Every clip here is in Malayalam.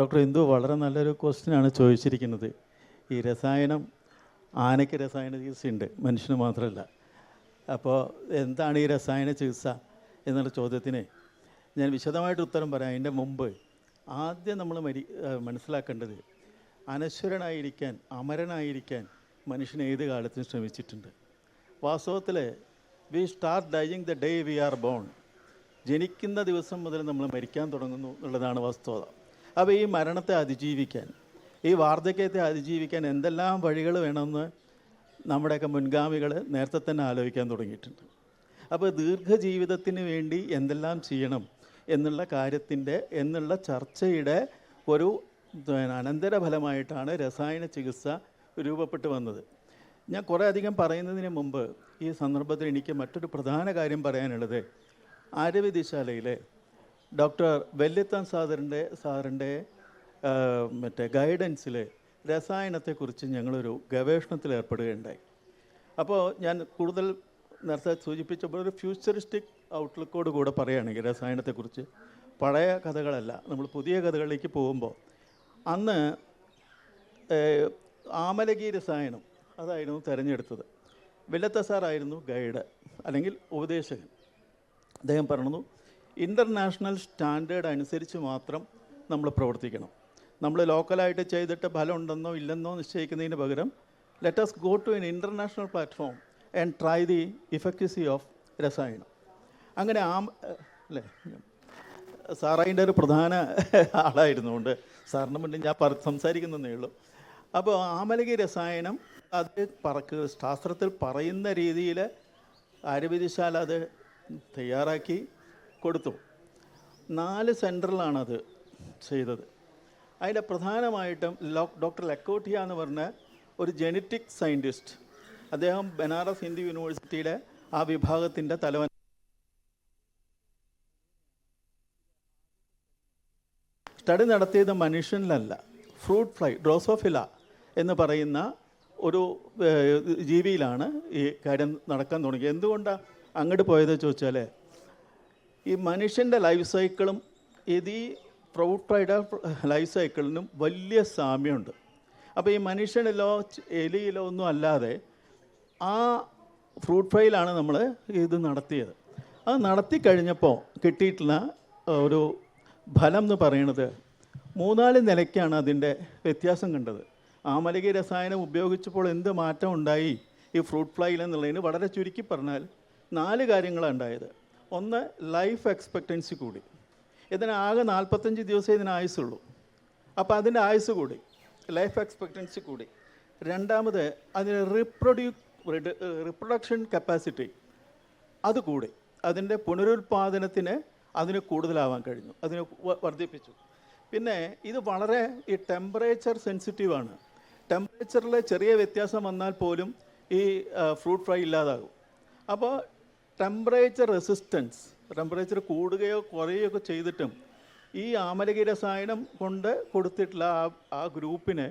ഡോക്ടർ ഇന്ദു വളരെ നല്ലൊരു ക്വസ്റ്റ്യനാണ് ചോദിച്ചിരിക്കുന്നത്. ഈ രസായനം, ആനയ്ക്ക് രസായന ചികിത്സയുണ്ട്, മനുഷ്യന് മാത്രമല്ല. അപ്പോൾ എന്താണ് ഈ രസായന ചികിത്സ എന്നുള്ള ചോദ്യത്തിന് ഞാൻ വിശദമായിട്ട് ഉത്തരം പറയാം. അതിൻ്റെ മുമ്പ് ആദ്യം നമ്മൾ മനസ്സിലാക്കേണ്ടത്, അനശ്വരനായിരിക്കാൻ, അമരനായിരിക്കാൻ മനുഷ്യൻ ഏത് കാലത്തും ശ്രമിച്ചിട്ടുണ്ട്. വാസ്തവത്തിൽ we start dying the day we are born. ജനിക്കുന്ന ദിവസം മുതൽ നമ്മൾ മരിക്കാൻ തുടങ്ങുന്നു എന്നുള്ളതാണ് വസ്തുത. അപ്പോൾ ഈ മരണത്തെ അതിജീവിക്കാൻ, ഈ വാർദ്ധക്യത്തെ അതിജീവിക്കാൻ എന്തെല്ലാം വഴികൾ വേണമെന്ന് നമ്മുടെയൊക്കെ മുൻഗാമികൾ നേരത്തെ തന്നെ ആലോചിക്കാൻ തുടങ്ങിയിട്ടുണ്ട്. അപ്പോൾ ദീർഘജീവിതത്തിന് വേണ്ടി എന്തെല്ലാം ചെയ്യണം എന്നുള്ള ചർച്ചയുടെ ഒരു അനന്തരഫലമായിട്ടാണ് രസായന ചികിത്സ രൂപപ്പെട്ടു വന്നത്. ഞാൻ കുറേ അധികം പറയുന്നതിന് മുമ്പ് ഈ സന്ദർഭത്തിൽ എനിക്ക് മറ്റൊരു പ്രധാന കാര്യം പറയാനുള്ളത്, ആര്യവൈദ്യശാലയിലെ ഡോക്ടർ വെല്ലിത്തൻ സാറിൻ്റെ ഗൈഡൻസിൽ രസായനത്തെക്കുറിച്ച് ഞങ്ങളൊരു ഗവേഷണത്തിൽ ഏർപ്പെടുകയുണ്ടായി. അപ്പോൾ ഞാൻ കൂടുതൽ നേരത്തെ സൂചിപ്പിച്ചപ്പോൾ ഒരു ഫ്യൂച്ചറിസ്റ്റിക് ഔട്ട്ലുക്കോട് കൂടെ പറയുകയാണെങ്കിൽ രസായനത്തെക്കുറിച്ച്, പഴയ കഥകളല്ല, നമ്മൾ പുതിയ കഥകളിലേക്ക് പോകുമ്പോൾ, അന്ന് ആമലകി രസായനം അതായിരുന്നു തിരഞ്ഞെടുത്തത്. വെല്ലത്ത സാറായിരുന്നു ഗൈഡ് അല്ലെങ്കിൽ ഉപദേശകൻ. അദ്ദേഹം പറഞ്ഞു, ഇൻ്റർനാഷണൽ സ്റ്റാൻഡേർഡ് അനുസരിച്ച് മാത്രം നമ്മൾ പ്രവർത്തിക്കണം. നമ്മൾ ലോക്കലായിട്ട് ചെയ്തിട്ട് ഫലം ഉണ്ടെന്നോ ഇല്ലെന്നോ നിശ്ചയിക്കുന്നതിന് പകരം let us go to an international platform and try the efficacy of രസായനം. അങ്ങനെ അല്ലേ, സാർ അതിൻ്റെ ഒരു പ്രധാന ആളായിരുന്നുകൊണ്ട് സാറിന് മുന്നിൽ ഞാൻ സംസാരിക്കുന്നതേ ഉള്ളൂ. അപ്പോൾ ആമലകി രസായനം അത് ശാസ്ത്രത്തിൽ പറയുന്ന രീതിയിൽ ആര്യവൈദ്യശാല അത് തയ്യാറാക്കി കൊടുത്തു. 4 സെൻറ്ററിലാണത് ചെയ്തത്. അതിൻ്റെ പ്രധാനമായിട്ടും ഡോക്ടർ ലക്കോട്ടിയ എന്ന് പറഞ്ഞ ഒരു ജെനറ്റിക് സയൻറ്റിസ്റ്റ്, അദ്ദേഹം ബനാറസ് ഹിന്ദു യൂണിവേഴ്സിറ്റിയുടെ ആ വിഭാഗത്തിൻ്റെ തലവൻ. സ്റ്റഡി നടത്തിയത് മനുഷ്യനിലല്ല, ഫ്രൂട്ട് ഫ്ലൈ ഡ്രോസോഫില എന്ന് പറയുന്ന ഒരു ജീവിയിലാണ് ഈ കാര്യം നടക്കാൻ തുടങ്ങിയത്. എന്തുകൊണ്ടാണ് അങ്ങോട്ട് പോയത് ചോദിച്ചാൽ, ഈ മനുഷ്യൻ്റെ ലൈഫ് സൈക്കിളും ഈ ഫ്രൂട്ട് ഫ്ലൈയുടെ ലൈഫ് സൈക്കിളിനും വലിയ സാമ്യമുണ്ട്. അപ്പോൾ ഈ മനുഷ്യനിലോ എലിയിലോ ഒന്നും അല്ലാതെ ആ ഫ്രൂട്ട് ഫ്ലൈയിലാണ് നമ്മൾ ഇത് നടത്തിയത്. അത് നടത്തി കഴിഞ്ഞപ്പോൾ കിട്ടിയിട്ടുള്ള ഒരു ഫലം എന്ന് പറയുന്നത് 3-4 നിലയ്ക്കാണ് അതിൻ്റെ വ്യത്യാസം കണ്ടത്. ആമലകി രസായനം ഉപയോഗിച്ചപ്പോൾ എന്ത് മാറ്റം ഉണ്ടായി ഈ ഫ്രൂട്ട് ഫ്ലൈയിൽ എന്നുള്ളതിന് വളരെ ചുരുക്കി പറഞ്ഞാൽ 4 കാര്യങ്ങളാണ് ഉണ്ടായത്. ഒന്ന്, ലൈഫ് എക്സ്പെക്റ്റൻസി കൂടി. ഇതിനാകെ 45 ദിവസമേ ഇതിന് ആയുസുള്ളൂ. അപ്പോൾ അതിൻ്റെ ആയുസ് കൂടി, ലൈഫ് എക്സ്പെക്റ്റൻസി കൂടി. രണ്ടാമത്, അതിന് റിപ്രൊഡക്ഷൻ കപ്പാസിറ്റി അത് കൂടി. അതിൻ്റെ പുനരുൽപാദനത്തിന് അതിന് കൂടുതലാവാൻ കഴിഞ്ഞു, അതിന് വർദ്ധിപ്പിച്ചു. പിന്നെ ഇത് വളരെ ഈ ടെമ്പറേച്ചർ സെൻസിറ്റീവാണ്. ടെമ്പറേച്ചറിൽ ചെറിയ വ്യത്യാസം വന്നാൽ പോലും ഈ ഫ്രൂട്ട് ഫ്ലൈ ഇല്ലാതാകും. അപ്പോൾ ടെമ്പറേച്ചർ റെസിസ്റ്റൻസ്, ടെമ്പറേച്ചർ കൂടുകയോ കുറയുകയോ ഒക്കെ ചെയ്തിട്ടും ഈ ആമലകി രസായനം കൊണ്ട് കൊടുത്തിട്ടുള്ള ആ ഗ്രൂപ്പിന്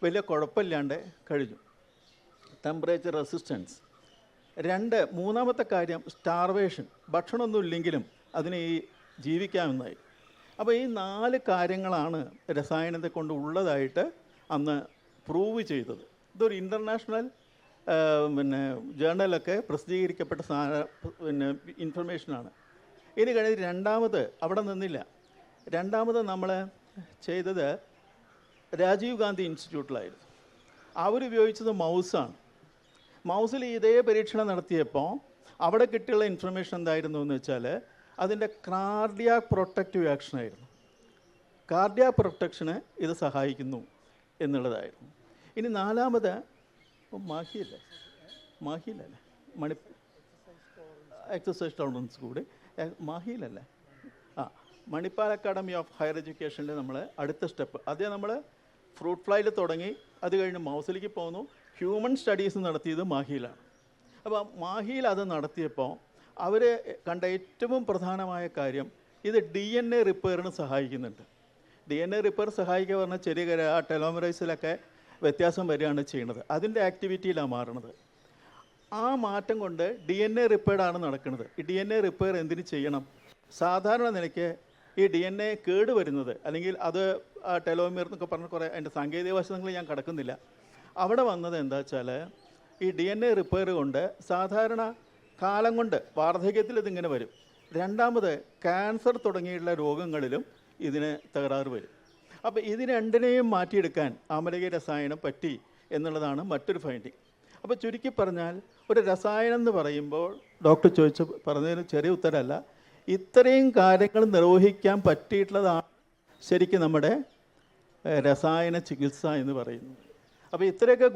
വലിയ കുഴപ്പമില്ലാണ്ട് കഴിഞ്ഞു. Temperature resistance. മൂന്നാമത്തെ കാര്യം, സ്റ്റാർവേഷൻ, ഭക്ഷണമൊന്നും ഇല്ലെങ്കിലും അതിന് ഈ ജീവിക്കാമെന്നായി. അപ്പോൾ ഈ 4 കാര്യങ്ങളാണ് രസായനത്തെ കൊണ്ട് ഉള്ളതായിട്ട് അന്ന് പ്രൂവ് ചെയ്തത്. ഇതൊരു ഇൻ്റർനാഷണൽ ജേർണലൊക്കെ പ്രസിദ്ധീകരിക്കപ്പെട്ട ഇൻഫർമേഷനാണ്. ഇനി കഴിഞ്ഞ് രണ്ടാമത് അവിടെ നിന്നില്ല. രണ്ടാമത് നമ്മൾ ചെയ്തത് രാജീവ് ഗാന്ധി ഇൻസ്റ്റിറ്റ്യൂട്ടിലായിരുന്നു. അവരുപയോഗിച്ചത് മൗസാണ്. മൗസിൽ ഇതേ പരീക്ഷണം നടത്തിയപ്പോൾ അവിടെ കിട്ടിയുള്ള ഇൻഫർമേഷൻ എന്തായിരുന്നു എന്ന് വെച്ചാൽ, അതിൻ്റെ കാർഡിയാക് പ്രൊട്ടക്റ്റീവ് ആക്ഷനായിരുന്നു. കാർഡിയാക് പ്രൊട്ടക്ഷന് ഇത് സഹായിക്കുന്നു എന്നുള്ളതായിരുന്നു. ഇനി നാലാമത് മാഹിയില്ലേ എക്സസൈസ് ടോളറൻസ് കൂടി മാഹിയിലല്ലേ മണിപ്പാൽ അക്കാഡമി ഓഫ് ഹയർ എഡ്യൂക്കേഷനിൽ നമ്മൾ അടുത്ത സ്റ്റെപ്പ്, അതേ നമ്മൾ ഫ്രൂട്ട് ഫ്ലൈയിൽ തുടങ്ങി, അത് കഴിഞ്ഞ് മൗസിലേക്ക് പോകുന്നു. ഹ്യൂമൻ സ്റ്റഡീസ് നടത്തിയത് മാഹിയിലാണ്. അപ്പോൾ മാഹിയിൽ അത് നടത്തിയപ്പോൾ അവർ കണ്ട ഏറ്റവും പ്രധാനമായ കാര്യം, ഇത് DNA റിപ്പയറിന് സഹായിക്കുന്നുണ്ട്. DNA റിപ്പയർ സഹായിക്കുക പറഞ്ഞാൽ ചെറിയ ആ ടെലോമറൈസിലൊക്കെ വ്യത്യാസം വരികയാണ് ചെയ്യുന്നത്. അതിൻ്റെ ആക്ടിവിറ്റിയിലാണ് മാറുന്നത്. ആ മാറ്റം കൊണ്ട് DNA റിപ്പയർഡാണ് നടക്കുന്നത്. ഈ DNA റിപ്പയർ എന്തിന് ചെയ്യണം? സാധാരണ നിലയ്ക്ക് ഈ DNA കേടുവരുന്നത്, അല്ലെങ്കിൽ അത് ടെലോമിയർ എന്നൊക്കെ പറഞ്ഞ് കുറേ അതിൻ്റെ സാങ്കേതിക വശങ്ങൾ ഞാൻ കടക്കുന്നില്ല. അവിടെ വന്നത് എന്താ വെച്ചാൽ ഈ DNA റിപ്പയർ കൊണ്ട് സാധാരണ കാലം കൊണ്ട് വാർദ്ധക്യത്തിൽ ഇതിങ്ങനെ വരും. രണ്ടാമത് ക്യാൻസർ തുടങ്ങിയുള്ള രോഗങ്ങളിലും ഇതിന് തകരാറ് വരും. അപ്പോൾ ഇത് രണ്ടിനെയും മാറ്റിയെടുക്കാൻ ആമലകി രസായനം പറ്റി എന്നുള്ളതാണ് മറ്റൊരു ഫൈൻഡിങ്. അപ്പോൾ ചുരുക്കി പറഞ്ഞാൽ ഒരു രസായനം എന്ന് പറയുമ്പോൾ ഡോക്ടർ പറഞ്ഞതിന് ചെറിയ ഉത്തരമല്ല, ഇത്രയും കാര്യങ്ങൾ നിർവഹിക്കാൻ പറ്റിയിട്ടുള്ളതാണ് ശരിക്കും നമ്മുടെ രസായന ചികിത്സ എന്ന് പറയുന്നത്. അപ്പോൾ ഇത്രയൊക്കെ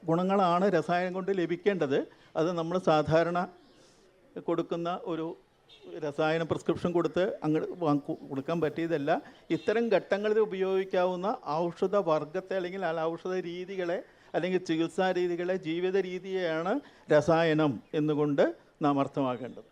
ഗുണങ്ങളാണ് രസായനം കൊണ്ട് ലഭിക്കേണ്ടത്. അത് നമ്മൾ സാധാരണ കൊടുക്കുന്ന ഒരു രസായന പ്രിസ്ക്രിപ്ഷൻ കൊടുത്ത് കൊടുക്കാൻ പറ്റിയതല്ല. ഇത്തരം ഘട്ടങ്ങളിൽ ഉപയോഗിക്കാവുന്ന ഔഷധ വർഗത്തെ അല്ലെങ്കിൽ ഔഷധ രീതികളെ അല്ലെങ്കിൽ ചികിത്സാ രീതികളെ, ജീവിത രീതിയെയാണ് രസായനം എന്നുകൊണ്ട് നാം അർത്ഥമാക്കേണ്ടത്.